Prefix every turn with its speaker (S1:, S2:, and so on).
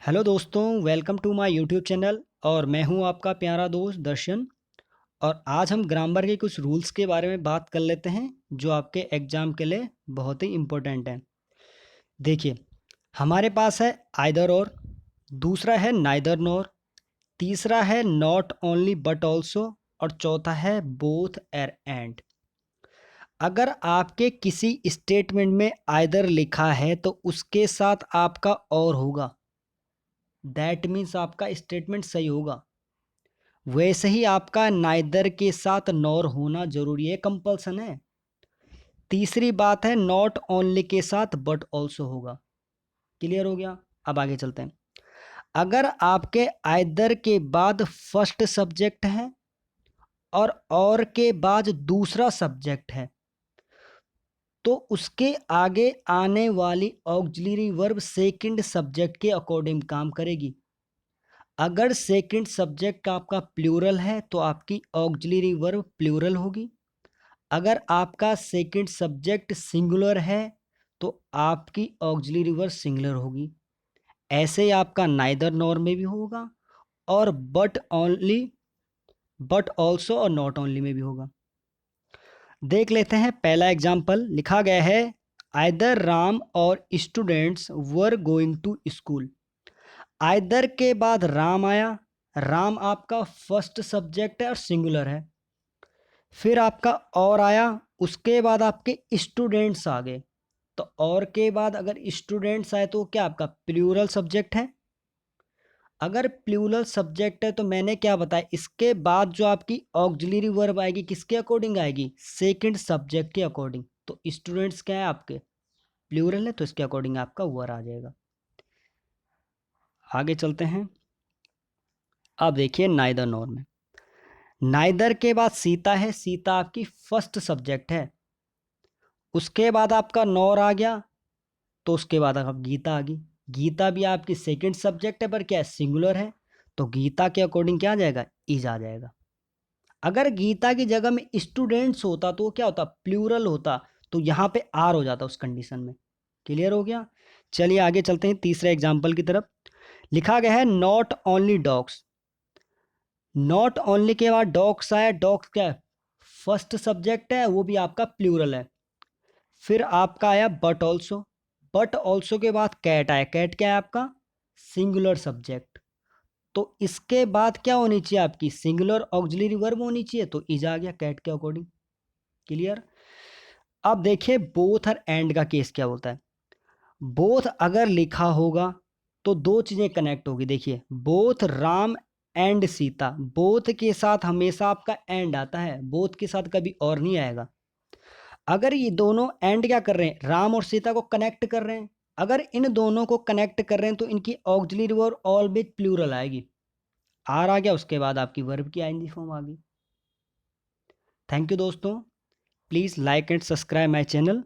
S1: Hello दोस्तों, welcome to my YouTube channel. और मैं हूं आपका प्यारा दोस्त दर्शन। और आज हम ग्रामर के कुछ रूल्स के बारे में बात कर लेते हैं जो आपके एग्ज़ाम के लिए बहुत ही इम्पोर्टेंट हैं। देखिए, हमारे पास है आइदर और, दूसरा है नाइदर नॉर, तीसरा है नॉट ओनली बट ऑल्सो, और चौथा है बोथ एर एंड। अगर आपके किसी स्टेटमेंट में आइदर लिखा है तो उसके साथ आपका और होगा, दैट मीन्स आपका स्टेटमेंट सही होगा। वैसे ही आपका नाइदर के साथ नॉर होना जरूरी है, कंपल्सन है। तीसरी बात है नॉट ओनली के साथ बट ऑल्सो होगा। क्लियर हो गया? अब आगे चलते हैं। अगर आपके आइदर के बाद फर्स्ट सब्जेक्ट है और के बाद दूसरा सब्जेक्ट है तो उसके आगे आने वाली ऑक्सिलरी वर्ब सेकंड सब्जेक्ट के अकॉर्डिंग काम करेगी। अगर सेकंड सब्जेक्ट आपका प्लूरल है तो आपकी ऑक्सिलरी वर्ब प्लूरल होगी। अगर आपका सेकंड सब्जेक्ट सिंगुलर है तो आपकी ऑक्सिलरी वर्ब सिंगुलर होगी। ऐसे ही आपका नाइदर नॉर में भी होगा, और बट ओनली, बट ऑल्सो और नॉट ओनली में भी होगा। देख लेते हैं पहला एग्जाम्पल। लिखा गया है आइदर राम और students were going to school. Either के बाद राम आया। राम आपका फर्स्ट सब्जेक्ट है और सिंगुलर है। फिर आपका और आया, उसके बाद आपके स्टूडेंट्स आ गए। तो और के बाद अगर स्टूडेंट्स आए तो क्या आपका प्लूरल सब्जेक्ट है। अगर प्लूरल सब्जेक्ट है तो मैंने क्या बताया, इसके बाद जो आपकी ऑक्सिलरी वर्ब आएगी किसके अकॉर्डिंग आएगी, सेकंड सब्जेक्ट के अकॉर्डिंग। तो स्टूडेंट्स क्या है आपके, प्लूरल है, तो इसके अकॉर्डिंग आपका वर आ जाएगा। आगे चलते हैं। अब देखिए नाइदर नॉर में, नाइदर के बाद सीता है। सीता आपकी फर्स्ट सब्जेक्ट है। उसके बाद आपका नॉर आ गया, तो उसके बाद आप गीता आ गई। गीता भी आपकी सेकंड सब्जेक्ट है पर क्या है, सिंगुलर है। तो गीता के अकॉर्डिंग क्या आ जाएगा, इज आ जाएगा। अगर गीता की जगह में स्टूडेंट्स होता तो वो क्या होता, प्लूरल होता। तो यहाँ पे आर हो जाता उस कंडीशन में। क्लियर हो गया? चलिए आगे चलते हैं तीसरे एग्जाम्पल की तरफ। लिखा गया है not only dogs. Not only के बाद डॉग्स आया। डॉग्स क्या है, फर्स्ट सब्जेक्ट है, वो भी आपका प्लूरल है। फिर आपका आया बट ऑल्सो। बट ऑल्सो के बाद कैट आया। कैट क्या है आपका, सिंगुलर सब्जेक्ट। तो इसके बाद क्या होनी चाहिए आपकी, सिंगुलर ऑक्सिलरी वर्ब होनी चाहिए। तो इज आ गया कैट के अकॉर्डिंग। क्लियर? अब देखिए बोथ और एंड का केस क्या होता है। बोथ अगर लिखा होगा तो दो चीजें कनेक्ट होगी। देखिए both Ram and Sita, both के साथ हमेशा आपका एंड आता है, बोथ के साथ कभी और नहीं आएगा। अगर ये दोनों एंड क्या कर रहे हैं, राम और सीता को कनेक्ट कर रहे हैं। अगर इन दोनों को कनेक्ट कर रहे हैं तो इनकी ऑक्सिलरी वर्ब ऑलवेज प्लूरल आएगी। आर आ गया, उसके बाद आपकी वर्ब की आईएनजी फॉर्म आ गई। थैंक यू दोस्तों, please like and subscribe my channel.